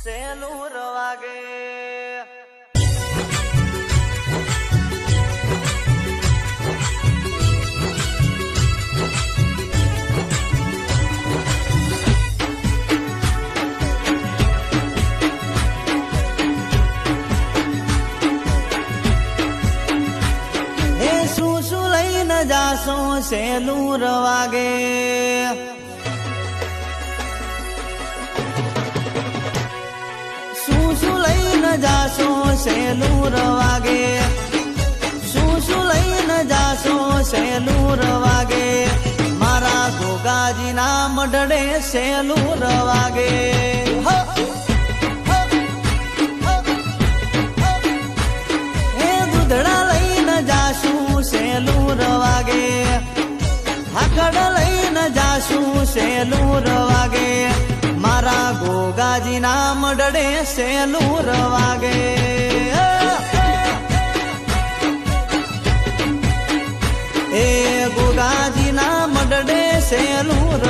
સેલુર વાગે જાસો સેલુર વાગે શું લઈને જાશો સેલુર વાગે શું લઈને જાશો સેલુર વાગે મારા ગોગાજીના મઢડે સેલુર વાગે હે દૂધડા લઈને જાશું સેલુર વાગે હાકડ લઈને જાશું સેલુર વાગે મારા ગોગાજીના મઢડે સેલુર વાગે એ ગોગાજીના મઢડે સેલુર